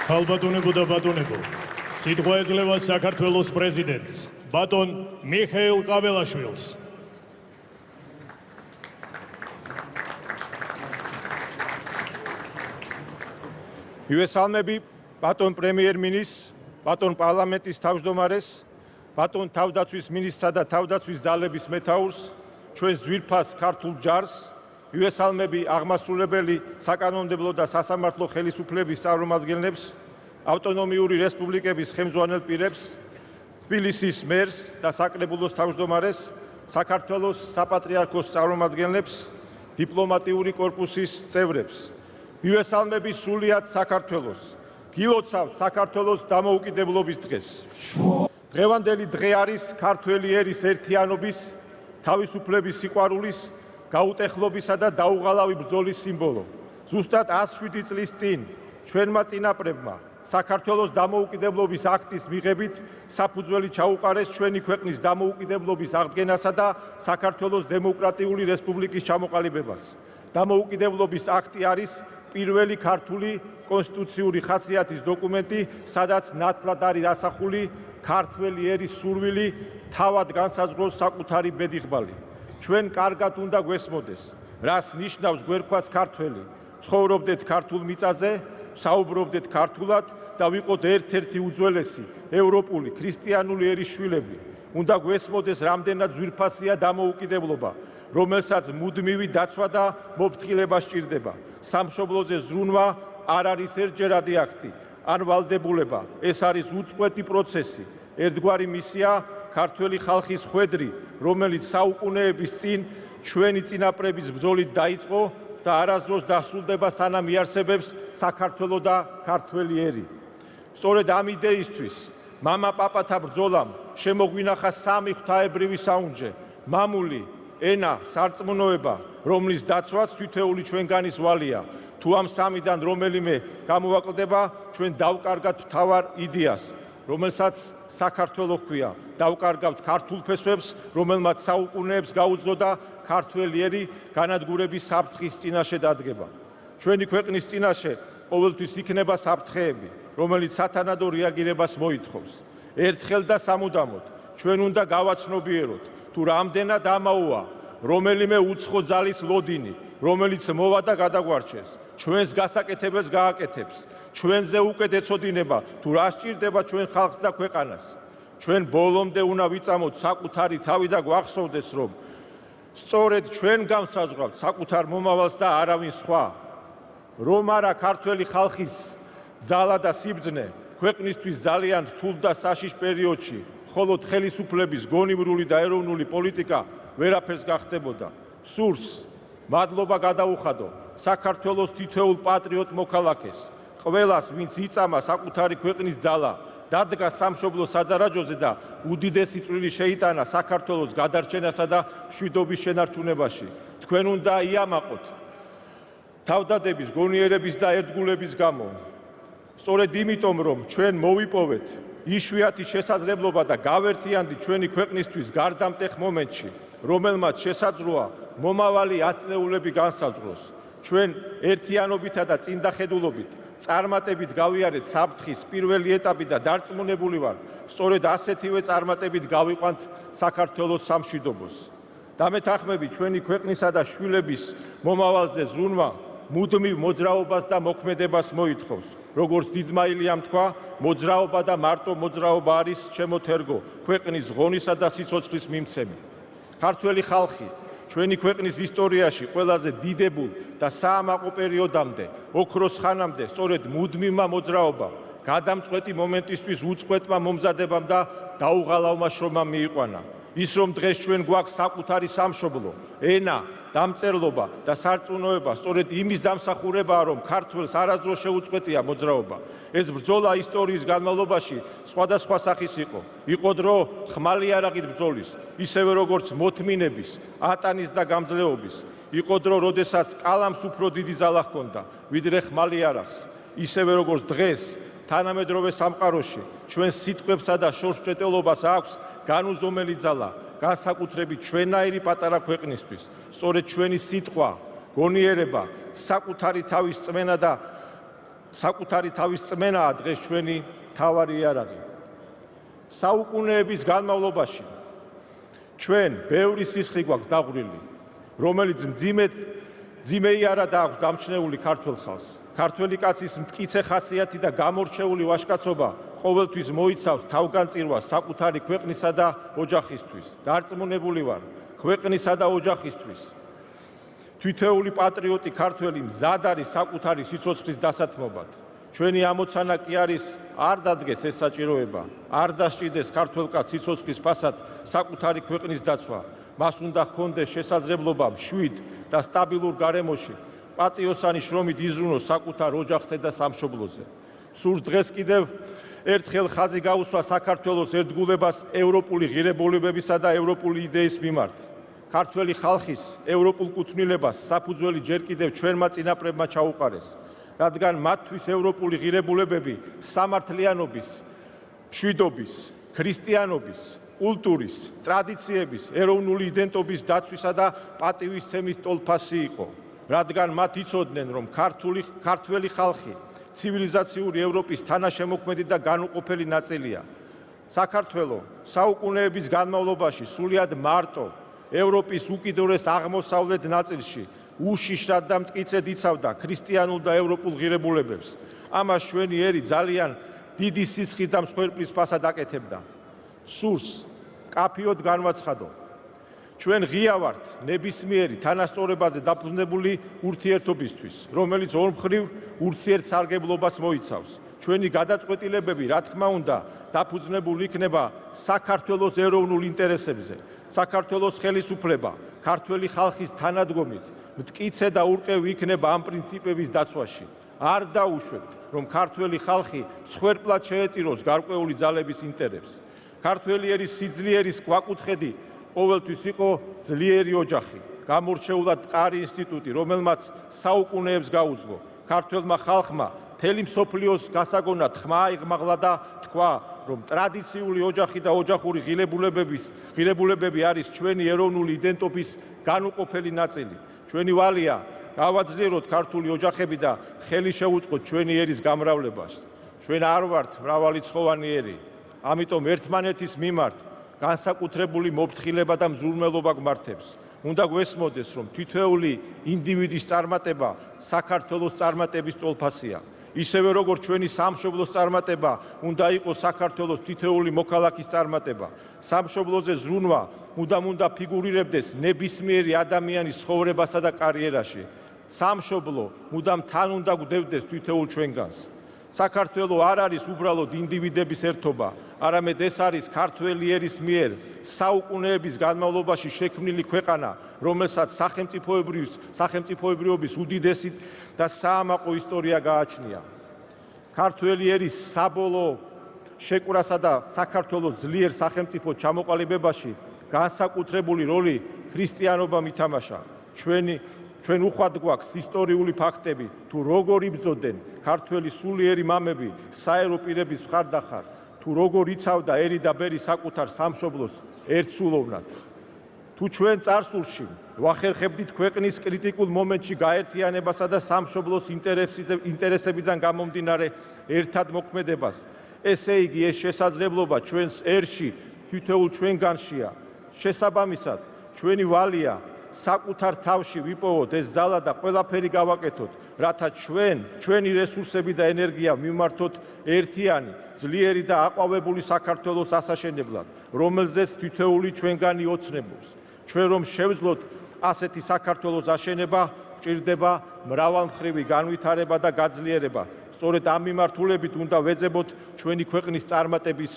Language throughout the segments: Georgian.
ქალბატონებო და ბატონებო, სიტყვა ეძლევა საქართველოს პრეზიდენტს, ბატონ მიხეილ ყაველაშვილს. მივესალმები ბატონ პრემიერ-მინისტრს, ბატონ პარლამენტის თავმჯდომარეს, ბატონ თავდაცვის მინისტრსა და თავდაცვის ძალების მეთაურს, ჩვენს ძვირფას ქართულ ჯარს, მივესალმები აღმასრულებელი საკანონმდებლო და სასამართლო ხელისუფლების წარმომადგენლებს, ავტონომიური რესპუბლიკების ხელმძღვანელ პირებს, თბილისის მერს და საკრებულოს თავმჯდომარეს, საქართველოს საპატრიარქოს წარმომადგენლებს, დიპლომატიური კორპუსის წევრებს. მივესალმები სრულიად საქართველოს. გილოცავთ საქართველოს დამოუკიდებლობის დღეს. დღევანდელი დღე არის ქართველი ერის ერთიანობის, თავისუფლების სიყვარულის, გაუტეხლობისა და დაუღალავი ბრძოლის სიმბოლო. ზუსტად 107 წლის წინ ჩვენმა წინაპრებმა საქართველოს დამოუკიდებლობის აქტის მიღებით საფუძველი ჩაუყარეს ჩვენი ქვეყნის დამოუკიდებლობის აღდგენასა და საქართველოს დემოკრატიული რესპუბლიკის ჩამოყალიბებას. დამოუკიდებლობის აქტი არის პირველი ქართული კონსტიტუციური ხასიათის დოკუმენტი, სადაც ნათლად არის ასახული ქართველი ერის სურვილი თავად განსაზღვროს საკუთარი ბედიღბალი. ჩვენ კარგად უნდა გვესმოდეს, რას ნიშნავს გვერქვას ქართველი. ცხოვრობდეთ ქართულ მიწაზე, საუბრობდეთ ქართულად და ვიყოთ ერთ-ერთი უძველესი ევროპული ქრისტიანული ერის შვილები. უნდა გვესმოდეს, რამდენად ძვირფასია დამოუკიდებლობა, რომელსაც მუდმივი დაცვა და მოფრთხილება სჭირდება. სამშობლოზე ზრუნვა არ არის ერთჯერადი აქტი ან ვალდებულება, ეს არის უწყვეტი პროცესი, ერთგვარი მისია, ქართველი ხალხის ხვედრი, რომელიც საუკუნეების წინ ჩვენი წინაპრების ბრძოლით დაიწყო და არასდროს დასრულდება, სანამ იარსებებს საქართველო და ქართველი ერი. სწორედ ამ იდეისთვის მამა-პაპათა ბრძოლამ შემოგვინახა სამი ღვთაებრივი საუნჯე: მამული, ენა, სარწმუნოება, რომლის დაცვაც თითოეული ჩვენგანის ვალია. თუ ამ სამიდან რომელიმე გამოვაკლდება, ჩვენ დავკარგავთ მთავარ იდეას, რომელსაც საქართველო ჰქვია. დავკარგავთ ქართულ ფესვებს, რომელმაც საუკუნეებს გაუძლო და ქართველი ერი განადგურების საფრთხის წინაშე დადგება. ჩვენი ქვეყნის წინაშე ყოველთვის იქნება საფრთხეები, რომელიც სათანადო რეაგირებას მოითხოვს. ერთხელ და სამუდამოდ ჩვენ უნდა გავაცნობიეროთ, თუ რამდენად ამაოა რომელიმე უცხო ძალის ლოდინი, რომელიც მოვა და გადაგვარჩეს, ჩვენს გასაკეთებელს გააკეთებს, ჩვენზე უკეთ ეცოდინება, თუ რა სჭირდება ჩვენ ხალხს და ქვეყანას. ჩვენ ბოლომდე უნდა ვიწამოთ საკუთარი თავი და გვახსოვდეს, რომ სწორედ ჩვენ განსაზღვრავთ საკუთარ მომავალს და არავინ სხვა. რომ არა ქართველი ხალხის ძალა და სიბრძნე ქვეყნისთვის ძალიან რთულ და საშიშ პერიოდში, მხოლოდ ხელისუფლების გონივრული და ეროვნული პოლიტიკა ვერაფერს გახდებოდა. სურს მადლობა გადაუხადო საქართველოს თითოეულ პატრიოტ მოქალაქეს, ყველას, ვინც იწამა საკუთარი ქვეყნის ძალა, დადგა სამშობლოს სადარაჯოზე და უდიდესი წვლილი შეიტანა საქართველოს გადარჩენასა და მშვიდობის შენარჩუნებაში. თქვენ უნდა იამაყოთ თავდადების, გონიერების და ერთგულების გამო. სწორედ იმიტომ, რომ ჩვენ მოვიპოვეთ იშვიათი შესაძლებლობა და გავერთიანდით ჩვენი ქვეყნისთვის გარდამტეხ მომენტში, რომელმაც შესაძლოა მომავალი ათწლეულები განსაზღვროს. ჩვენ ერთიანობითა და წინდახედულობით წარმატებით გავიარეთ საფრთხის პირველი ეტაპი და დარწმუნებული ვარ, სწორედ ასეთივე წარმატებით გავიყვანთ საქართველოს სამშვიდობოს. დამეთანხმებით ჩვენი ქვეყნისა და შვილების მომავალზე ზრუნვა მუდმივ მოძრაობას და მოქმედებას მოითხოვს. როგორც დიდმა ილიამ თქვა, მოძრაობა და მარტო მოძრაობა არის შემოთერგო ქვეყნის ღონისა და სიცოცხლის მიმცემი. ქართველი ხალხი ჩვენი ქვეყნის ისტორიაში ყველაზე დიდებულ და საამაყო პერიოდამდე, ოქროს ხანამდე, სწორედ მუდმივმა მოძრაობამ, გადამწყვეტი მომენტისთვის უწყვეტმა მომზადებამ და დაუღალავმა შრომამ მიიყვანა. ის რომ დღეს ჩვენ გვაქვს საკუთარი სამშობლო, ენა, დამწერლობა და სარწმუნოება, სწორედ იმის დამსახურებაა, რომ ქართველს არასდროს შეუწყვეტია მოძრაობა. ეს ბრძოლა ისტორიის განმავლობაში სხვადასხვა სახის იყო. იყო დრო ხმალი იარაღით ბრძოლის, ისევე როგორც მოთმინების, ატანის და გამძლეობის. იყო დრო, როდესაც კალამს უფრო დიდი ძალა ჰქონდა, ვიდრე ხმალი იარაღს. ისევე როგორც დღეს თანამედროვე სამყაროში ჩვენ სიტყვებსა და შორსჭრეტელობას აქვს განუზომელი ძალა, განსაკუთრებით ჩვენაირი პატარა ქვეყნისთვის. სწორედ ჩვენი სიტყვა, გონიერება, საკუთარი თავის წმენა და საკუთარი თავის წმენაა დღეს ჩვენი მთავარი იარაღი. საუკუნეების განმავლობაში ჩვენ ბევრი სისხლი გვაქვს დაღვრილი, რომელიც მძიმე იარაღი აქვს გამჩნეული ქართველ ხალხს. ქართველი კაცის მტკიცე ხასიათი და გამორჩეული ვაჟკაცობა ყოველთვის მოიცავს თავგანწირვას საკუთარი ქვეყნისა და ოჯახისთვის. დარწმუნებული ვარ, ქვეყნისა და ოჯახისთვის თითოეული პატრიოტი ქართველი მზად არის საკუთარი სიცოცხლის დასათმობად. ჩვენი ამოცანა კი არის არ დადგეს ეს საჭიროება, არ დასჭირდეს ქართველ კაცს სიცოცხლის ფასად საკუთარი ქვეყნის დაცვა. მას უნდა ჰქონდეს შესაძლებლობა მშვიდ და სტაბილურ გარემოში პატიოსანი შრომით იზრუნოს საკუთარ ოჯახზე და სამშობლოზე. სურს დღეს კიდევ ერთხელ ხაზი გაუსვა საქართველოს ერთგულებას ევროპული ღირებულებებისა და ევროპული იდეის მიმართ. ქართველი ხალხის ევროპულ კუთვნილებას საფუძველი ჯერ კიდევ ჩვენმა წინაპრებმა ჩაუყარეს, რადგან მათთვის ევროპული ღირებულებები სამართლიანობის, მშვიდობის, ქრისტიანობის, კულტურის, ტრადიციების, ეროვნული იდენტობის დაცვისა და პატივისცემის ტოლფასი იყო, რადგან მათ იცოდნენ, რომ ქართველი ხალხი ცივილიზაციური ევროპის თანაშემოქმედი და განუყოფელი ნაწილია. საქართველო საუკუნეების განმავლობაში სულიად მარტო ევროპის უკიდურეს აღმოსავლეთ ნაწილში უშიშრად და მტკიცედ იცავდა ქრისტიანულ და ევროპულ ღირებულებებს. ამას ჩვენი ერი ძალიან დიდი სისხლის და მსხვერპლის ფასად აკეთებდა. სურს კაფიოდ განვაცხადო, ჩვენ ღია ვართ ნებისმიერი თანასწორებაზე დაფუძნებული ურთიერთობისთვის, რომელიც ორმხრივ ურთიერთსარგებლობას მოიცავს. ჩვენი გადაწყვეტილებები, რა თქმა უნდა, დაფუძნებული იქნება საქართველოს ეროვნულ ინტერესებზე, საქართველოს ხელისუფლება, ქართველი ხალხის თანადგომით, მტკიცე და ურყევი იქნება ამ პრინციპების დაცვაში. არ დაუშვებთ, რომ ქართველი ხალხი მსხვერპლად შეეწიროს გარკვეული ძალების ინტერესს. ქართველი ერის სიძლიერის გვაკუთხედი ყოველთვის იყო ძლიერი ოჯახი, გამორჩეულად მყარი ინსტიტუტი, რომელმაც საუკუნეებს გაუძლო. ქართველმა ხალხმა მთელი მსოფლიოს გასაგონად ხმა აიღმაღლა და თქვა, რომ ტრადიციული ოჯახი და ოჯახური ღირებულებები არის ჩვენი ეროვნული იდენტობის განუყოფელი ნაწილი. ჩვენი ვალია გავაძლიეროთ ქართული ოჯახები და ხელი შევუწყოთ ჩვენი ერის გამრავლებას. ჩვენ არ ვართ მრავალრიცხოვანი ერი, ამიტომ ერთმანეთის მიმართ განსაკუთრებული მოფრთხილება და მზრუნველობა გვმართებს. უნდა გვესმოდეს, რომ თითოეული ინდივიდის წარმატება საქართველოს წარმატების ტოლფასია. ისევე როგორც ჩვენი სამშობლოს წარმატება უნდა იყოს საქართველოს თითოეული მოქალაქის წარმატება. სამშობლოზე ზრუნვა მუდამ უნდა ფიგურირებდეს ნებისმიერი ადამიანის ცხოვრებასა და კარიერაში. სამშობლო მუდამ თან უნდა გვდევდეს თითოეულ ჩვენგანს. საქართველო არ არის უბრალოდ ინდივიდების ერთობა, არამედ ეს არის ქართველი ერის მიერ საუკუნეების განმავლობაში შექმნილი ქვეყანა, რომელსაც სახელმწიფოებრიობის უდიდესი და საამაყო ისტორია გააჩნია. ქართველი ერის საბოლოო შეკვრასა და საქართველოს ძლიერ სახელმწიფო ჩამოყალიბებაში განსაკუთრებული როლი ქრისტიანობამ ითამაშა. ჩვენ უხვად გვაქვს ისტორიული ფაქტები, თუ როგორ იბრძოდნენ ქართველი სულიერი მამები საერო პირების მხარდახარ, თუ როგორ იცავდა ერი და ბერი საკუთარ სამშობლოს ერთსულოვნად. თუ ჩვენ წარსულში ვახერხებდით ქვეყნის კრიტიკულ მომენტში გაერთიანებასა და სამშობლოს ინტერესებიდან გამომდინარე ერთად მოქმედებას, ესე იგი ეს შესაძლებლობა ჩვენს ერში თითოეულ ჩვენგანშია. შესაბამისად, ჩვენი ვალია საკუთარ თავში ვიპოვოთ ეს ძალა და ყველაფერი გავაკეთოთ, რათა ჩვენი რესურსები და ენერგია მივმართოთ ერთიანი, ძლიერი და აყვავებული საქართველოს ასაშენებლად, რომელზეც თითოეული ჩვენგანი ოცნებობს. ჩვენ რომ შევძლოთ ასეთი საქართველოს აშენება, გვჭირდება მრავალმხრივი განვითარება და გაძლიერება. სწორედ ამ მიმართულებით უნდა ვეძებოთ ჩვენი ქვეყნის წარმატების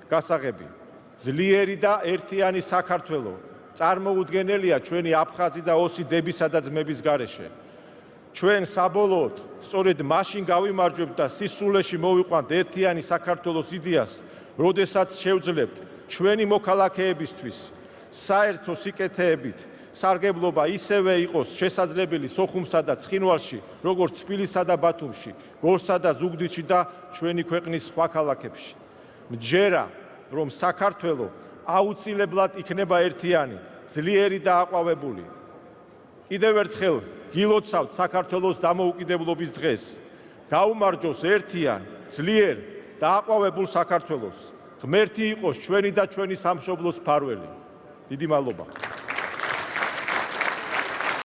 გასაღები. ძლიერი და ერთიანი საქართველო წარმოუდგენელია ჩვენი აფხაზი და ოსი დებისა და ძმების გარეშე. ჩვენ საბოლოოდ სწორედ მაშინ გავიმარჯვებთ და სისულეში მოვიყვანთ ერთიანი საქართველოს იდეას, როდესაც შევძლებთ ჩვენი მოქალაქეებისთვის საერთო სიკეთეებით სარგებლობა ისევე იყოს შესაძლებელი სოხუმსა და ცხინვალში, როგორც თბილისსა და ბათუმში, გორსა და ზუგდიდში და ჩვენი ქვეყნის სხვა ქალაქებში. მჯერა, რომ საქართველო აუცილებლად იქნება ერთიანი, ძლიერი და აყვავებული. კიდევ ერთხელ გილოცავთ საქართველოს დამოუკიდებლობის დღეს. გაუმარჯოს ერთიან, ძლიერ დააყვავებულ საქართველოს. ღმერთი იყოს ჩვენი და ჩვენი სამშობლოს მფარველი. დიდი მადლობა.